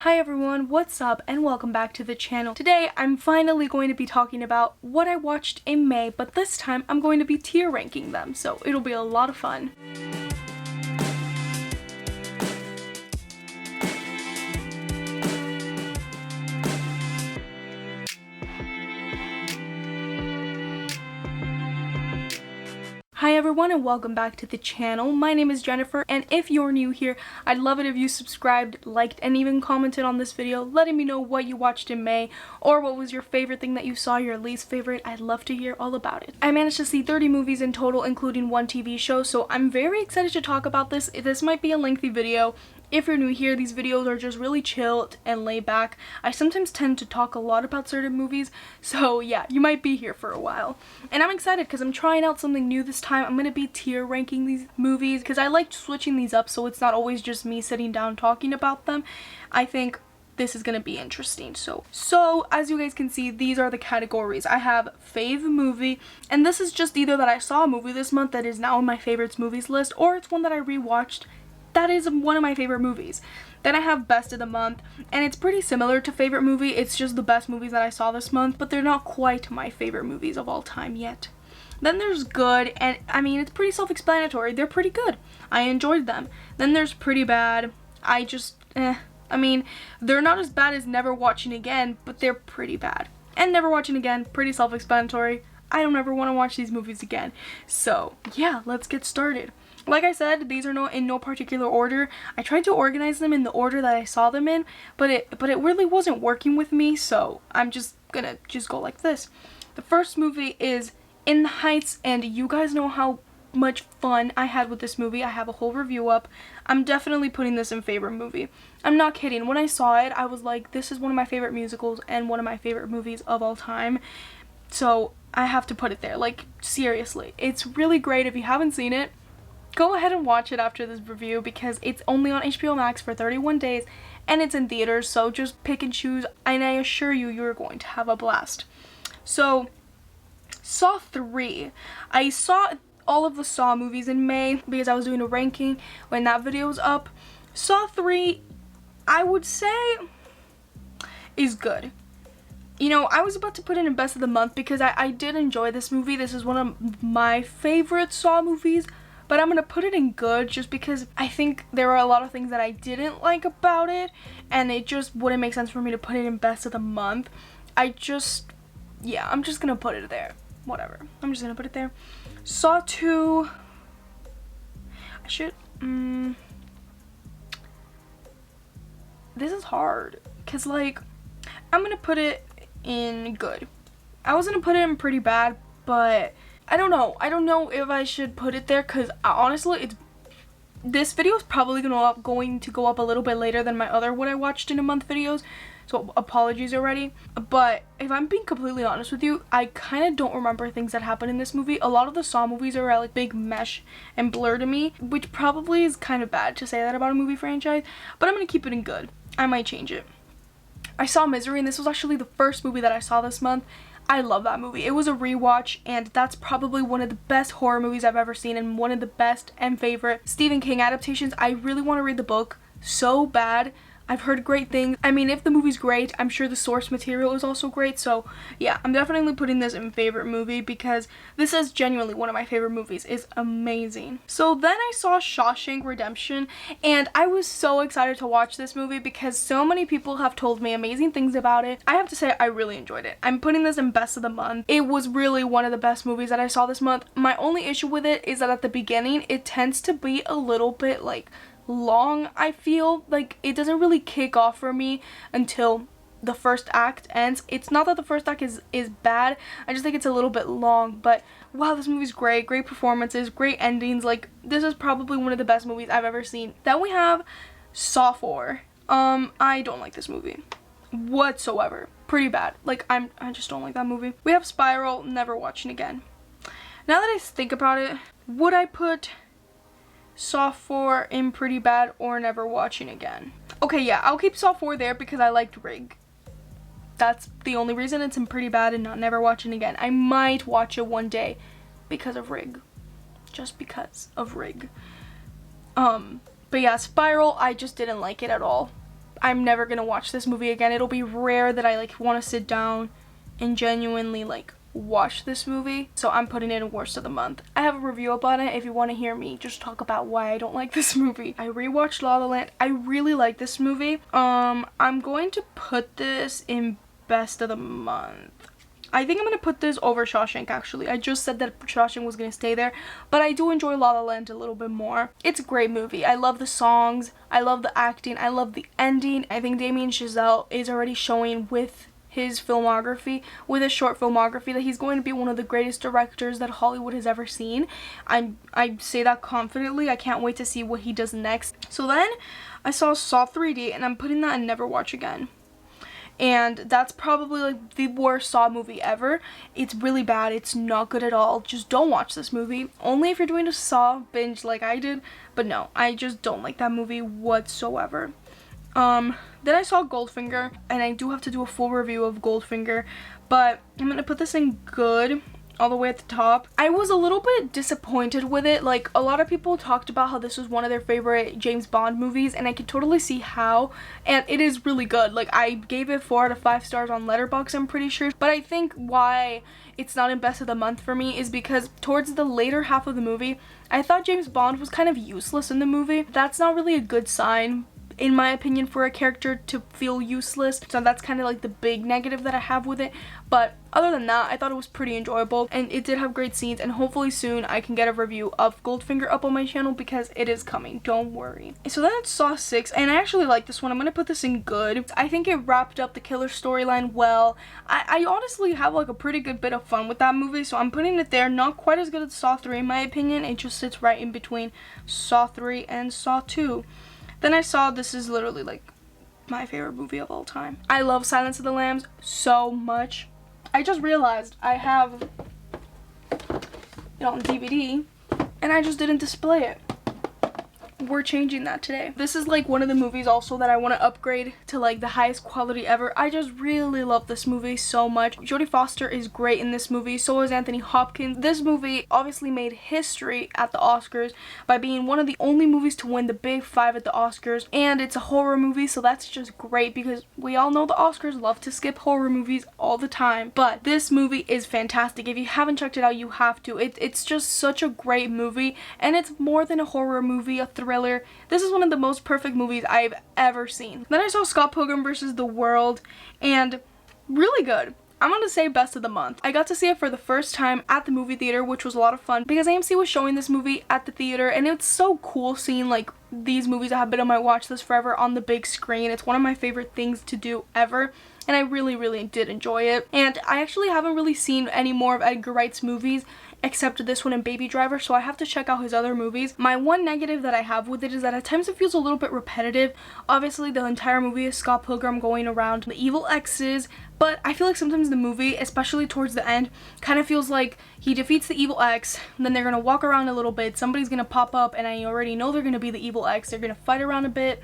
Hi everyone, what's up and welcome back to the channel. Today I'm finally going to be talking about what I watched in May, but this time I'm going to be tier ranking them, so it'll be a lot of fun. Hi everyone and welcome back to the channel. My name is Jennifer, and if you're new here, I'd love it if you subscribed, liked, and even commented on this video, letting me know what you watched in May, or what was your favorite thing that you saw, your least favorite. I'd love to hear all about it. I managed to see 30 movies in total, including one TV show, so I'm very excited to talk about this. This might be a lengthy video. If you're new here, these videos are just really chilled and laid back. I sometimes tend to talk a lot about certain movies, so yeah, you might be here for a while. And I'm excited because I'm trying out something new this time. I'm going to be tier ranking these movies because I like switching these up so it's not always just me sitting down talking about them. I think this is going to be interesting. So as you guys can see, these are the categories. I have fave movie, and this is just either that I saw a movie this month that is now on my favorites movies list, or it's one that I rewatched that is one of my favorite movies. Then I have best of the month, and it's pretty similar to favorite movie. It's just the best movies that I saw this month, but they're not quite my favorite movies of all time yet. Then there's good, and I mean, it's pretty self-explanatory. They're pretty good. I enjoyed them. Then there's pretty bad. I mean, they're not as bad as Never Watching Again, but they're pretty bad. And Never Watching Again, pretty self-explanatory. I don't ever want to watch these movies again. So yeah, let's get started. Like I said, these are in no particular order. I tried to organize them in the order that I saw them in, but it really wasn't working with me, so I'm just gonna go like this. The first movie is In the Heights, and you guys know how much fun I had with this movie. I have a whole review up. I'm definitely putting this in favorite movie. I'm not kidding. When I saw it, I was like, this is one of my favorite musicals and one of my favorite movies of all time. So I have to put it there. Like, seriously. It's really great. If you haven't seen it, go ahead and watch it after this review because it's only on HBO Max for 31 days and it's in theaters, so just pick and choose, and I assure you, you're going to have a blast. So, Saw 3. I saw all of the Saw movies in May because I was doing a ranking when that video was up. Saw 3, I would say, is good. You know, I was about to put it in best of the month because I did enjoy this movie. This is one of my favorite Saw movies. But I'm going to put it in good just because I think there are a lot of things that I didn't like about it, and it just wouldn't make sense for me to put it in best of the month. I'm just going to put it there. Whatever. I'm just going to put it there. Saw 2. This is hard because, like, I'm going to put it in good. I was going to put it in pretty bad, but I don't know. I don't know if I should put it there because honestly, this video is probably going to go up a little bit later than my other what I watched in a month videos. So apologies already. But if I'm being completely honest with you, I kind of don't remember things that happened in this movie. A lot of the Saw movies are like big mesh and blur to me, which probably is kind of bad to say that about a movie franchise. But I'm going to keep it in good. I might change it. I saw Misery, and this was actually the first movie that I saw this month. I love that movie. It was a rewatch, and that's probably one of the best horror movies I've ever seen and one of the best and favorite Stephen King adaptations. I really want to read the book so bad. I've heard great things. I mean, if the movie's great, I'm sure the source material is also great. So yeah, I'm definitely putting this in favorite movie because this is genuinely one of my favorite movies. It's amazing. So then I saw Shawshank Redemption, and I was so excited to watch this movie because so many people have told me amazing things about it. I have to say I really enjoyed it. I'm putting this in best of the month. It was really one of the best movies that I saw this month. My only issue with it is that at the beginning it tends to be a little bit like long. I feel like it doesn't really kick off for me until the first act ends. It's not that the first act is bad, I just think it's a little bit long, but wow, this movie's great performances, great endings. Like, this is probably one of the best movies I've ever seen. Then we have Saw 4. I don't like this movie whatsoever. Pretty bad. Like, I just don't like that movie. We have Spiral, Never Watching Again. Now that I think about it, would I put Saw 4 in pretty bad or Never Watching Again? Okay, yeah, I'll keep Saw 4 there because I liked Rig. That's the only reason it's in pretty bad and not Never Watching Again. I might watch it one day because of Rig. Just because of Rig. But yeah, Spiral, I just didn't like it at all. I'm never gonna watch this movie again. It'll be rare that I like want to sit down and genuinely like watch this movie, so I'm putting it in worst of the month. I have a review up on it if you want to hear me just talk about why I don't like this movie. I rewatched La La Land. I really like this movie. I'm going to put this in best of the month. I think I'm going to put this over Shawshank, actually. I just said that Shawshank was going to stay there, but I do enjoy La La Land a little bit more. It's a great movie. I love the songs. I love the acting. I love the ending. I think Damien Chazelle is already showing with his filmography, with his short filmography, that he's going to be one of the greatest directors that Hollywood has ever seen. I say that confidently. I can't wait to see what he does next. So then I saw Saw 3D, and I'm putting that in Never Watch Again. And that's probably like the worst Saw movie ever. It's really bad. It's not good at all. Just don't watch this movie. Only if you're doing a Saw binge like I did. But no, I just don't like that movie whatsoever. Then I saw Goldfinger, and I do have to do a full review of Goldfinger, but I'm gonna put this in good, all the way at the top. I was a little bit disappointed with it. Like, a lot of people talked about how this was one of their favorite James Bond movies, and I can totally see how, and it is really good. Like, I gave it 4 out of 5 stars on Letterboxd, I'm pretty sure, but I think why it's not in best of the month for me is because towards the later half of the movie, I thought James Bond was kind of useless in the movie. That's not really a good sign, in my opinion, for a character to feel useless. So that's kind of like the big negative that I have with it. But other than that, I thought it was pretty enjoyable, and it did have great scenes, and hopefully soon I can get a review of Goldfinger up on my channel because it is coming, don't worry. So then it's Saw 6, and I actually like this one. I'm gonna put this in good. I think it wrapped up the killer storyline well. I honestly have like a pretty good bit of fun with that movie, so I'm putting it there. Not quite as good as Saw 3 in my opinion. It just sits right in between Saw 3 and Saw 2. Then I saw, this is literally like my favorite movie of all time. I love Silence of the Lambs so much. I just realized I have it on DVD and I just didn't display it. We're changing that today. This is like one of the movies also that I want to upgrade to like the highest quality ever. I just really love this movie so much. Jodie Foster is great in this movie. So is Anthony Hopkins. This movie obviously made history at the Oscars by being one of the only movies to win the Big 5 at the Oscars. And it's a horror movie, so that's just great because we all know the Oscars love to skip horror movies all the time. But this movie is fantastic. If you haven't checked it out, you have to. It's just such a great movie, and it's more than a horror movie, a thriller. This is one of the most perfect movies I've ever seen. Then I saw Scott Pilgrim vs. the World, and really good. I'm gonna say best of the month. I got to see it for the first time at the movie theater, which was a lot of fun because AMC was showing this movie at the theater, and it's so cool seeing like these movies that have been on my watch list forever on the big screen. It's one of my favorite things to do ever, and I really did enjoy it. And I actually haven't really seen any more of Edgar Wright's movies except this one and Baby Driver, so I have to check out his other movies. My one negative that I have with it is that at times it feels a little bit repetitive. Obviously, the entire movie is Scott Pilgrim going around the evil exes, but I feel like sometimes the movie, especially towards the end, kind of feels like he defeats the evil ex, then they're gonna walk around a little bit, somebody's gonna pop up, and I already know they're gonna be the evil ex, they're gonna fight around a bit,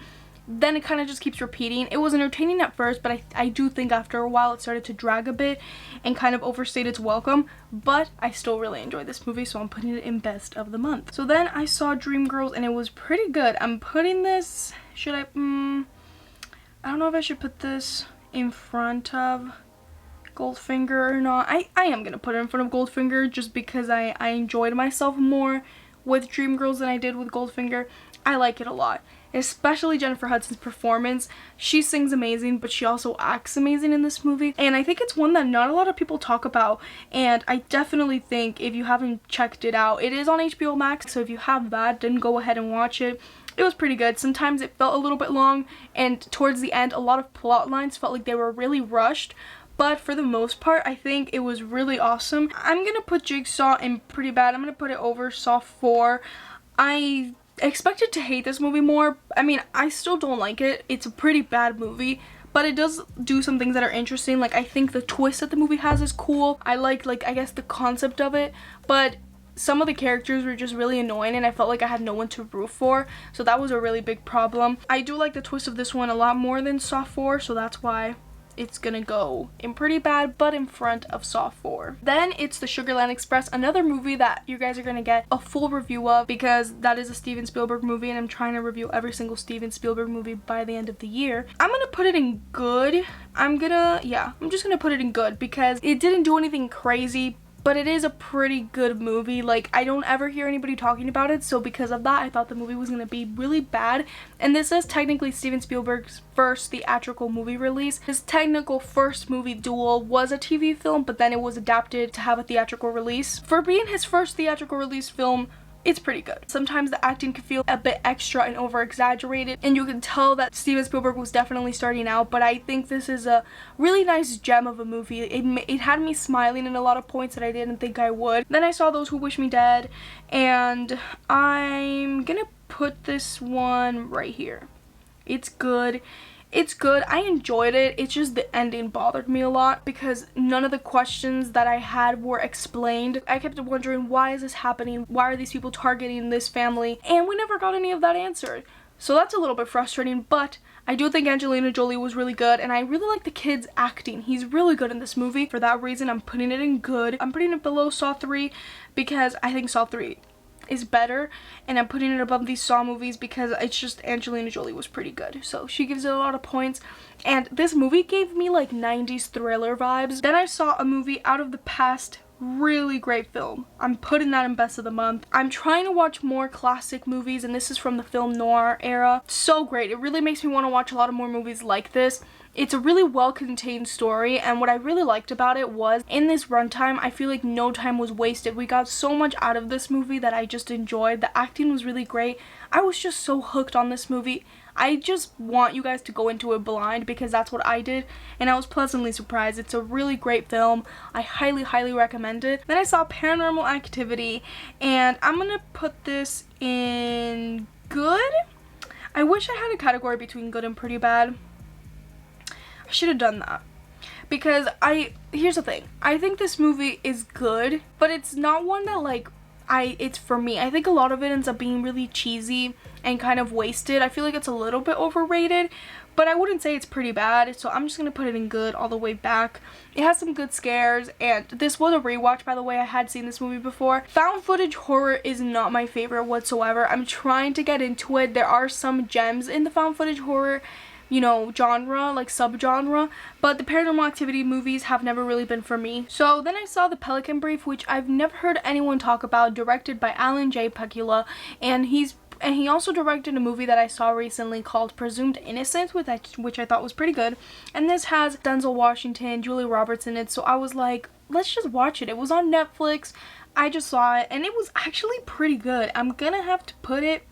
then it kind of just keeps repeating. It was entertaining at first, but I do think after a while it started to drag a bit and kind of overstayed its welcome, but I still really enjoyed this movie, so I'm putting it in best of the month. So then I saw Dreamgirls, and it was pretty good. I'm putting this, should I don't know if I should put this in front of Goldfinger or not. I am gonna put it in front of Goldfinger just because I enjoyed myself more with Dreamgirls than I did with Goldfinger. I like it a lot, especially Jennifer Hudson's performance. She sings amazing, but she also acts amazing in this movie, and I think it's one that not a lot of people talk about, and I definitely think if you haven't checked it out, it is on HBO Max, so if you have that, then go ahead and watch it. It was pretty good. Sometimes it felt a little bit long, and towards the end, a lot of plot lines felt like they were really rushed, but for the most part, I think it was really awesome. I'm gonna put Jigsaw in pretty bad. I'm gonna put it over Saw 4. I expected to hate this movie more. I mean, I still don't like it. It's a pretty bad movie, but it does do some things that are interesting. Like, I think the twist that the movie has is cool. I like I guess the concept of it, but some of the characters were just really annoying, and I felt like I had no one to root for, so that was a really big problem. I do like the twist of this one a lot more than Saw 4, so that's why it's gonna go in Pretty Bad, but in front of Saw 4. Then it's the Sugarland Express, another movie that you guys are gonna get a full review of because that is a Steven Spielberg movie and I'm trying to review every single Steven Spielberg movie by the end of the year. I'm gonna put it in good. I'm just gonna put it in good because it didn't do anything crazy, but it is a pretty good movie. Like, I don't ever hear anybody talking about it, so because of that I thought the movie was gonna be really bad. And this is technically Steven Spielberg's first theatrical movie release. His technical first movie, Duel, was a TV film, but then it was adapted to have a theatrical release. For being his first theatrical release film, it's pretty good. Sometimes the acting can feel a bit extra and over exaggerated, and you can tell that Steven Spielberg was definitely starting out, but I think this is a really nice gem of a movie. It had me smiling in a lot of points that I didn't think I would. Then I saw Those Who Wish Me Dead, and I'm gonna put this one right here. It's good. It's good. I enjoyed it. It's just the ending bothered me a lot because none of the questions that I had were explained. I kept wondering, why is this happening? Why are these people targeting this family? And we never got any of that answered. So that's a little bit frustrating, but I do think Angelina Jolie was really good, and I really like the kid's acting. He's really good in this movie. For that reason, I'm putting it in good. I'm putting it below Saw 3 because I think Saw 3 is better, and I'm putting it above these Saw movies because it's just Angelina Jolie was pretty good, so she gives it a lot of points. And this movie gave me like 90s thriller vibes. Then I saw a movie Out of the Past, really great film. I'm putting that in best of the month. I'm trying to watch more classic movies, and this is from the film noir era. So great. It really makes me want to watch a lot of more movies like this. It's a really well-contained story, and what I really liked about it was in this runtime, I feel like no time was wasted. We got so much out of this movie that I just enjoyed. The acting was really great. I was just so hooked on this movie. I just want you guys to go into it blind because that's what I did, and I was pleasantly surprised. It's a really great film. I highly, highly recommend it. Then I saw Paranormal Activity, and I'm gonna put this in good. I wish I had a category between good and pretty bad. I should have done that because here's the thing. I think this movie is good, but it's not one that like it's for me. I think a lot of it ends up being really cheesy and kind of wasted. I feel like it's a little bit overrated, but I wouldn't say it's pretty bad, so I'm just gonna put it in good all the way back. It has some good scares, and this was a rewatch, by the way. I had seen this movie before. Found footage horror is not my favorite whatsoever. I'm trying to get into it. There are some gems in the found footage horror, you know, genre, like subgenre, but the Paranormal Activity movies have never really been for me. So then I saw The Pelican Brief, which I've never heard anyone talk about, directed by Alan J. Pakula, and he also directed a movie that I saw recently called Presumed Innocent, which I thought was pretty good. And this has Denzel Washington, Julia Roberts in it, so I was like, let's just watch it. It was on Netflix. I just saw it, and it was actually pretty good. I'm gonna have to put it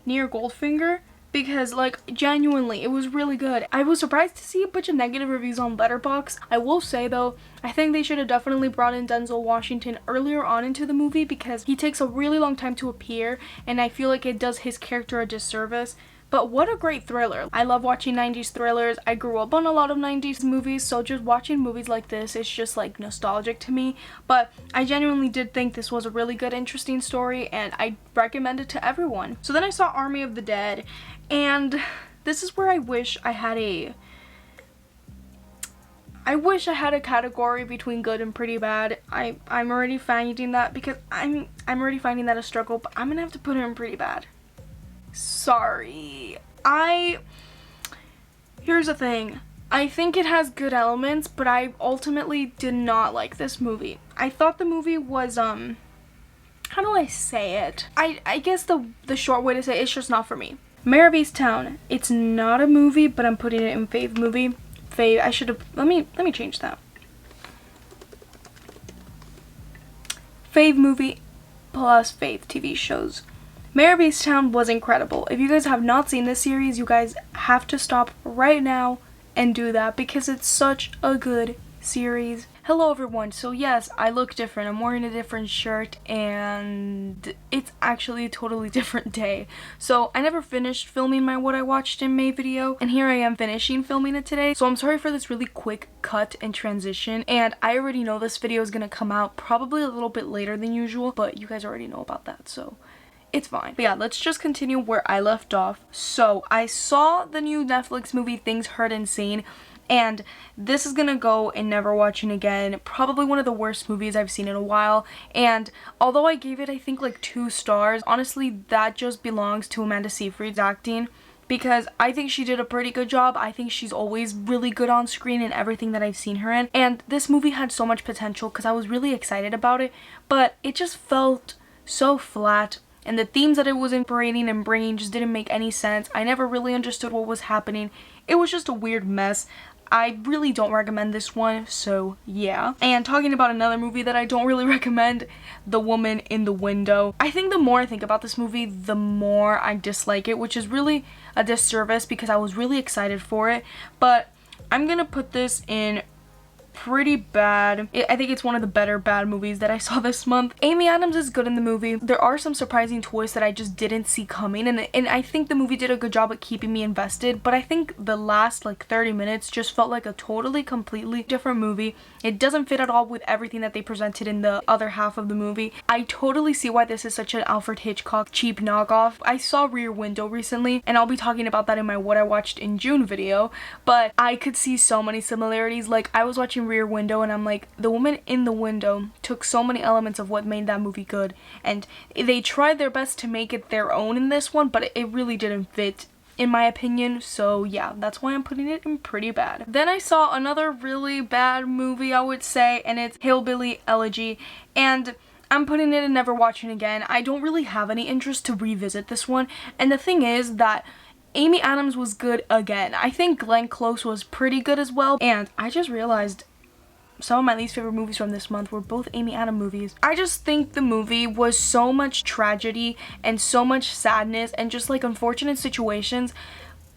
near Goldfinger, because like genuinely it was really good. I was surprised to see a bunch of negative reviews on Letterboxd. I will say though, I think they should have definitely brought in Denzel Washington earlier on into the movie because he takes a really long time to appear, and I feel like it does his character a disservice. But what a great thriller. I love watching 90s thrillers. I grew up on a lot of 90s movies, so just watching movies like this is just like nostalgic to me. But I genuinely did think this was a really good, interesting story, and I recommend it to everyone. So then I saw Army of the Dead, and this is where I wish I had a category between good and pretty bad. I'm already finding that because I'm already finding that a struggle, but I'm gonna have to put it in pretty bad. Sorry. Here's the thing. I think it has good elements, but I ultimately did not like this movie. I thought the movie was, how do I say it? I guess the short way to say it, it's just not for me. Mayor of Easttown. It's not a movie, but I'm putting it in fave movie. Fave, I should have, let me change that. Fave movie plus fave TV shows. Mayor of Easttown was incredible. If you guys have not seen this series, you guys have to stop right now and do that because it's such a good series. Hello everyone. So yes, I look different. I'm wearing a different shirt and it's actually a totally different day. So I never finished filming my what I watched in May video, and here I am finishing filming it today. So I'm sorry for this really quick cut and transition, and I already know this video is gonna come out probably a little bit later than usual, but you guys already know about that, so it's fine. But yeah, let's just continue where I left off. So I saw the new Netflix movie Things Heard and Seen, and this is gonna go in Never Watching Again. Probably one of the worst movies I've seen in a while, and although I gave it I think like 2 stars, honestly that just belongs to Amanda Seyfried's acting, because I think she did a pretty good job. I think she's always really good on screen in everything that I've seen her in, and this movie had so much potential because I was really excited about it, but it just felt so flat, and the themes that it was incorporating and bringing just didn't make any sense. I never really understood what was happening. It was just a weird mess. I really don't recommend this one, so yeah. And talking about another movie that I don't really recommend, The Woman in the Window. I think the more I think about this movie, the more I dislike it, which is really a disservice because I was really excited for it, but I'm gonna put this in pretty bad. I think it's one of the better bad movies that I saw this month. Amy Adams is good in the movie. There are some surprising twists that I just didn't see coming, and I think the movie did a good job at keeping me invested, but I think the last like 30 minutes just felt like a totally completely different movie. It doesn't fit at all with everything that they presented in the other half of the movie. I totally see why this is such an Alfred Hitchcock cheap knockoff. I saw Rear Window recently, and I'll be talking about that in my What I Watched in June video, but I could see so many similarities. Like, I was watching Rear Window and I'm like, The Woman in the Window took so many elements of what made that movie good, and they tried their best to make it their own in this one, but it really didn't fit in my opinion, so yeah, that's why I'm putting it in pretty bad. Then I saw another really bad movie, I would say, and it's Hillbilly Elegy, and I'm putting it in Never Watching Again. I don't really have any interest to revisit this one, and the thing is that Amy Adams was good again. I think Glenn Close was pretty good as well, and I just realized some of my least favorite movies from this month were both Amy Adams movies. I just think the movie was so much tragedy and so much sadness and just like unfortunate situations,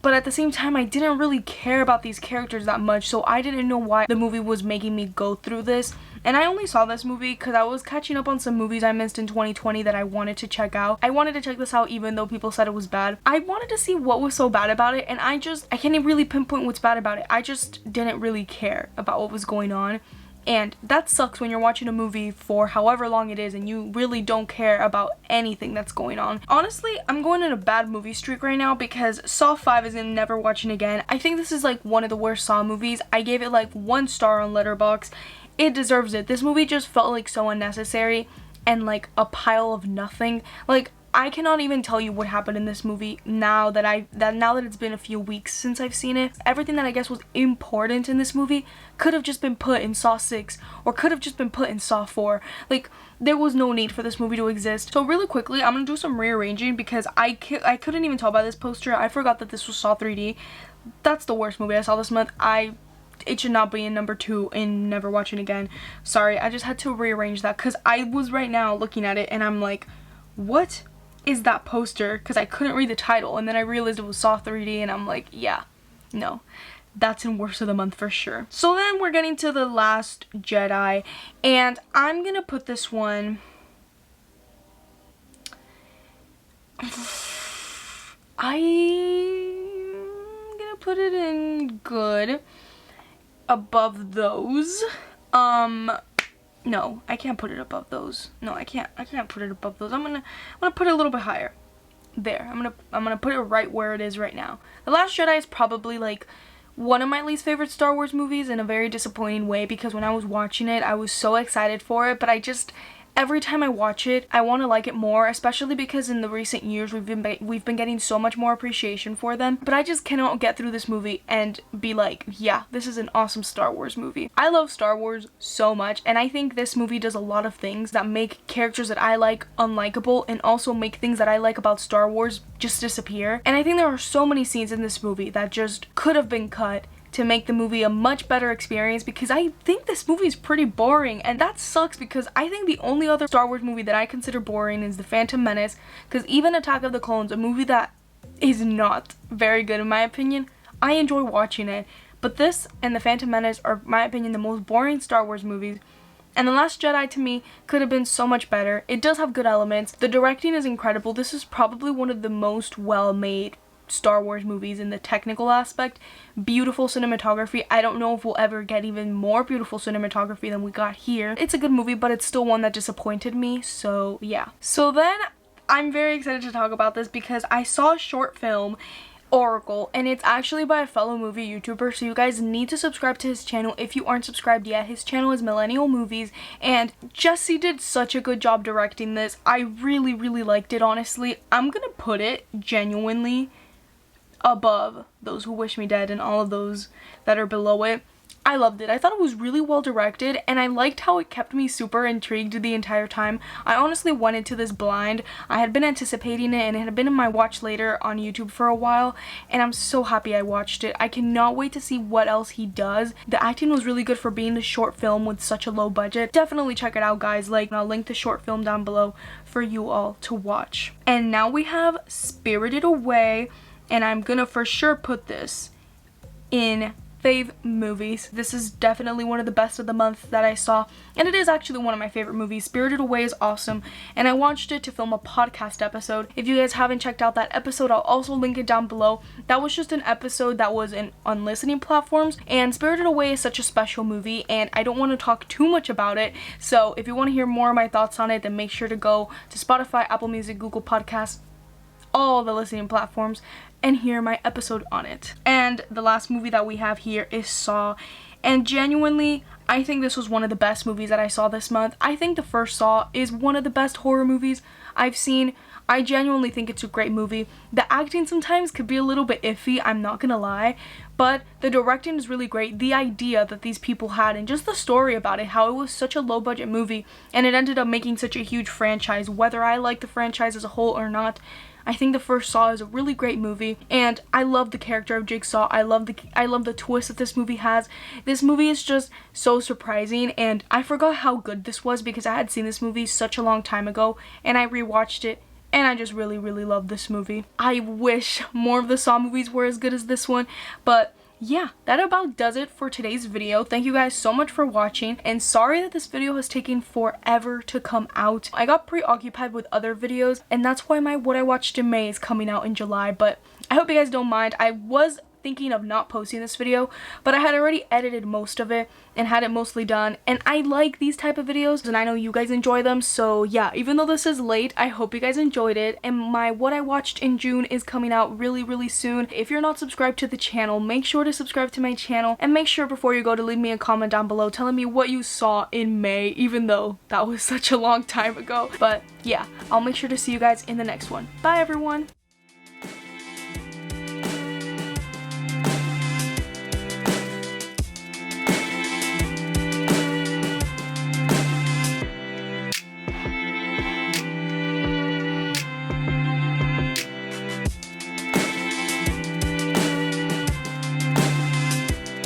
but at the same time I didn't really care about these characters that much, so I didn't know why the movie was making me go through this. And I only saw this movie because I was catching up on some movies I missed in 2020 that I wanted to check out. I wanted to check this out even though people said it was bad. I wanted to see what was so bad about it, and I can't really pinpoint what's bad about it. I just didn't really care about what was going on. And that sucks when you're watching a movie for however long it is and you really don't care about anything that's going on. Honestly, I'm going on a bad movie streak right now because Saw 5 is in Never Watching Again. I think this is like one of the worst Saw movies. I gave it like 1 star on Letterboxd. It deserves it. This movie just felt like so unnecessary and like a pile of nothing. Like, I cannot even tell you what happened in this movie now that it's been a few weeks since I've seen it. Everything that I guess was important in this movie could have just been put in Saw 6 or could have just been put in Saw 4. Like, there was no need for this movie to exist. So really quickly, I'm gonna do some rearranging because I couldn't even tell by this poster. I forgot that this was Saw 3D. That's the worst movie I saw this month. It should not be in number 2 in Never Watching Again. Sorry, I just had to rearrange that because I was right now looking at it and I'm like, what is that poster? Because I couldn't read the title, and then I realized it was Saw 3D and I'm like, yeah, no, that's in worst of the month for sure. So then we're getting to The Last Jedi, and I'm gonna put this one I'm gonna put it in good above those. No, I can't put it above those. No, I can't put it above those. I'm gonna put it a little bit higher. There. I'm gonna put it right where it is right now. The Last Jedi is probably like one of my least favorite Star Wars movies in a very disappointing way, because when I was watching it, I was so excited for it, but every time I watch it, I want to like it more, especially because in the recent years we've been getting so much more appreciation for them. But I just cannot get through this movie and be like, yeah, this is an awesome Star Wars movie. I love Star Wars so much, and I think this movie does a lot of things that make characters that I like unlikable and also make things that I like about Star Wars just disappear. And I think there are so many scenes in this movie that just could have been cut to make the movie a much better experience, because I think this movie is pretty boring, and that sucks because I think the only other Star Wars movie that I consider boring is The Phantom Menace, because even Attack of the Clones, a movie that is not very good in my opinion, I enjoy watching it, but this and The Phantom Menace are, in my opinion, the most boring Star Wars movies. And The Last Jedi to me could have been so much better. It does have good elements. The directing is incredible. This is probably one of the most well-made Star Wars movies in the technical aspect. Beautiful cinematography. I don't know if we'll ever get even more beautiful cinematography than we got here. It's a good movie, but it's still one that disappointed me, so yeah. So then I'm very excited to talk about this because I saw a short film Oracle, and it's actually by a fellow movie YouTuber, so you guys need to subscribe to his channel if you aren't subscribed yet. His channel is Millennial Movies, and Jesse did such a good job directing this. I really liked it, honestly. I'm gonna put it genuinely above Those Who Wish Me Dead and all of those that are below it. I loved it. I thought it was really well directed, and I liked how it kept me super intrigued the entire time. I honestly went into this blind. I had been anticipating it, and it had been in my watch later on YouTube for a while, and I'm so happy I watched it. I cannot wait to see what else he does. The acting was really good for being a short film with such a low budget. Definitely check it out, guys. I'll link the short film down below for you all to watch. And now we have Spirited Away, and I'm gonna for sure put this in fave movies. This is definitely one of the best of the month that I saw, and it is actually one of my favorite movies. Spirited Away is awesome, and I watched it to film a podcast episode. If you guys haven't checked out that episode, I'll also link it down below. That was just an episode that was on listening platforms, and Spirited Away is such a special movie, and I don't want to talk too much about it, so if you want to hear more of my thoughts on it, then make sure to go to Spotify, Apple Music, Google Podcasts, all the listening platforms, and hear my episode on it. And the last movie that we have here is Saw, and genuinely, I think this was one of the best movies that I saw this month. I think the first Saw is one of the best horror movies I've seen. I genuinely think it's a great movie. The acting sometimes could be a little bit iffy, I'm not gonna lie, but the directing is really great. The idea that these people had and just the story about it, how it was such a low budget movie and it ended up making such a huge franchise. Whether I like the franchise as a whole or not, I think the first Saw is a really great movie, and I love the character of Jigsaw. I love the twist that this movie has. This movie is just so surprising, and I forgot how good this was because I had seen this movie such a long time ago, and I rewatched it, and I just really love this movie. I wish more of the Saw movies were as good as this one, but yeah, that about does it for today's video. Thank you guys so much for watching, and sorry that this video has taken forever to come out. I got preoccupied with other videos, and that's why my What I Watched in May is coming out in July, but I hope you guys don't mind. I was thinking of not posting this video, but I had already edited most of it and had it mostly done, and I like these type of videos and I know you guys enjoy them, so yeah, even though this is late, I hope you guys enjoyed it. And my What I Watched in June is coming out really soon. If you're not subscribed to the channel, make sure to subscribe to my channel, and make sure before you go to leave me a comment down below telling me what you saw in May, even though that was such a long time ago. But yeah, I'll make sure to see you guys in the next one. Bye everyone!